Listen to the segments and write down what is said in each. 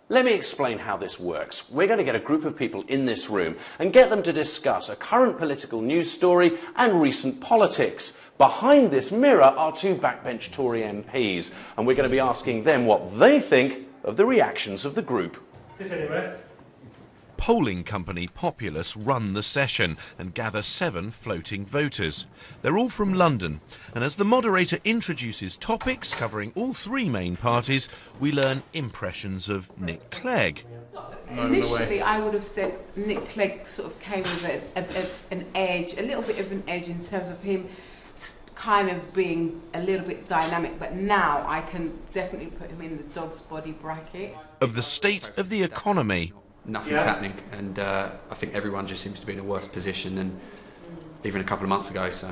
Let me explain how this works. We're going to get a group of people in this room and get them to discuss a current political news story and recent politics. Behind this mirror are two backbench Tory MPs, and we're going to be asking them what they think of the reactions of the group. Sit anywhere. Polling company Populus run the session and gather 7 floating voters. They're all from London, and as the moderator introduces topics covering all 3 main parties, we learn impressions of Nick Clegg. Initially, I would have said Nick Clegg sort of came with an edge, a little bit of an edge in terms of him kind of being a little bit dynamic, but now I can definitely put him in the dog's body bracket. Of the state of the economy. Nothing's happening, and I think everyone just seems to be in a worse position than even a couple of months ago. So,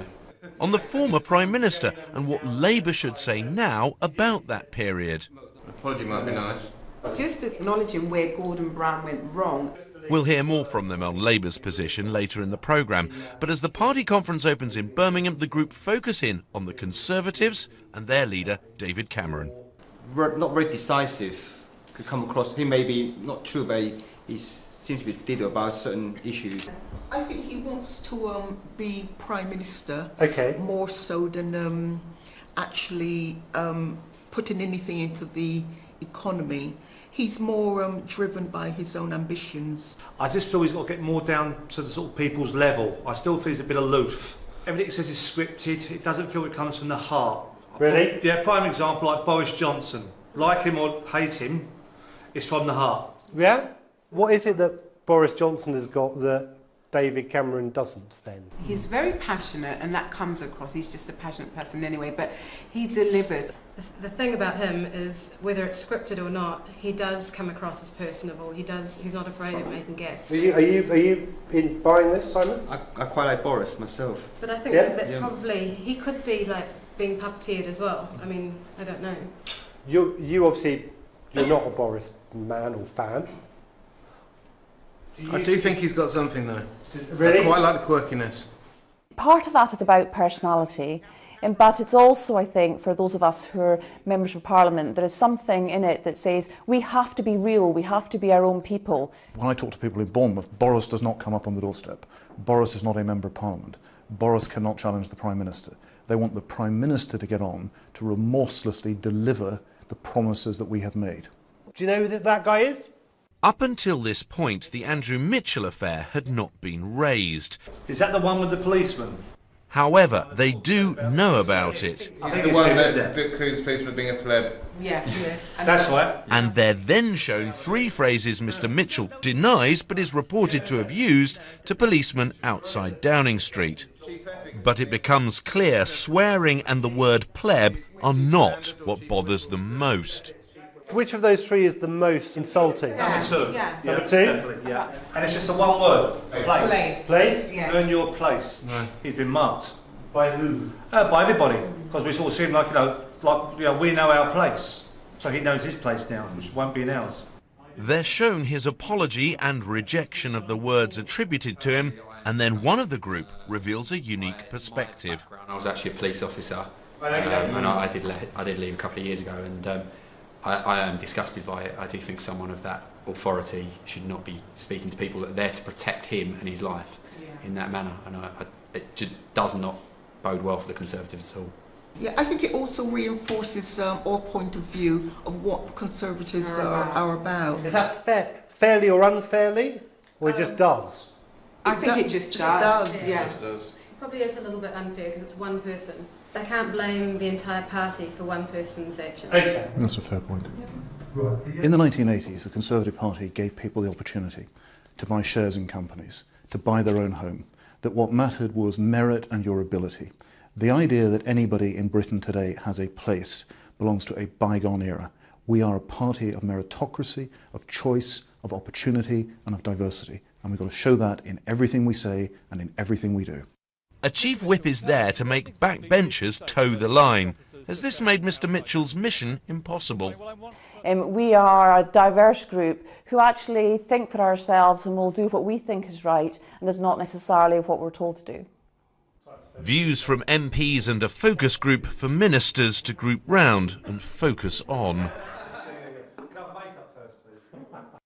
on the former Prime Minister and what Labour should say now about that period. An apology might be nice. Just acknowledging where Gordon Brown went wrong. We'll hear more from them on Labour's position later in the programme, but as the party conference opens in Birmingham, the group focus in on the Conservatives and their leader, David Cameron. Not very decisive, could come across, he may be not true, but he seems to be diddle about certain issues. I think he wants to be Prime Minister, okay, more so than actually putting anything into the economy. He's more driven by his own ambitions. I just feel he's got to get more down to the sort of people's level. I still feel he's a bit aloof. Everything he says is scripted. It doesn't feel it comes from the heart. Really? Yeah, prime example like Boris Johnson. Like him or hate him, it's from the heart. Yeah? What is it that Boris Johnson has got that David Cameron doesn't then? He's very passionate, and that comes across. He's just a passionate person anyway, but he delivers. The thing about him is, whether it's scripted or not, he does come across as personable. He's not afraid of making gaffes. Are you buying this, Simon? I quite like Boris myself. But I think that's probably, he could be like being puppeteered as well. I mean, I don't know. You obviously, you're not a Boris man or fan. I do think he's got something though. Really? I quite like the quirkiness. Part of that is about personality, but it's also, I think, for those of us who are members of Parliament, there is something in it that says we have to be real, we have to be our own people. When I talk to people in Bournemouth, Boris does not come up on the doorstep. Boris is not a member of Parliament. Boris cannot challenge the Prime Minister. They want the Prime Minister to get on to remorselessly deliver the promises that we have made. Do you know who that guy is? Up until this point, the Andrew Mitchell affair had not been raised. Is that the one with the policeman? However, they do know about it. I think the one that accused the policeman of being a pleb. Yeah. Yes. That's right. And they're then shown 3 phrases Mr Mitchell denies but is reported to have used to policemen outside Downing Street. But it becomes clear swearing and the word pleb are not what bothers them most. Which of those 3 is the most insulting? Number 2. Yeah. Number 2? Definitely, yeah. And it's just a one word. Place. Place? Yeah. Earn your place. No. He's been marked. By who? By everybody. Because we sort of see him like, we know our place. So he knows his place now, which won't be in ours. They're shown his apology and rejection of the words attributed to him, and then one of the group reveals a unique perspective. I was actually a police officer, and I did leave a couple of years ago, and I am disgusted by it. I do think someone of that authority should not be speaking to people that are there to protect him and his life in that manner, and it just does not bode well for the Conservatives at all. Yeah, I think it also reinforces our point of view of what the Conservatives are about. Is that fairly or unfairly? Or it just does? I think it just does. Yeah. It does. Probably is a little bit unfair because it's one person. They can't blame the entire party for one person's actions. Okay. That's a fair point. In the 1980s, the Conservative Party gave people the opportunity to buy shares in companies, to buy their own home, that what mattered was merit and your ability. The idea that anybody in Britain today has a place belongs to a bygone era. We are a party of meritocracy, of choice, of opportunity and of diversity. And we've got to show that in everything we say and in everything we do. A chief whip is there to make backbenchers toe the line. Has this made Mr Mitchell's mission impossible? We are a diverse group who actually think for ourselves and will do what we think is right and is not necessarily what we're told to do. Views from MPs and a focus group for ministers to group round and focus on. have makeup first, please?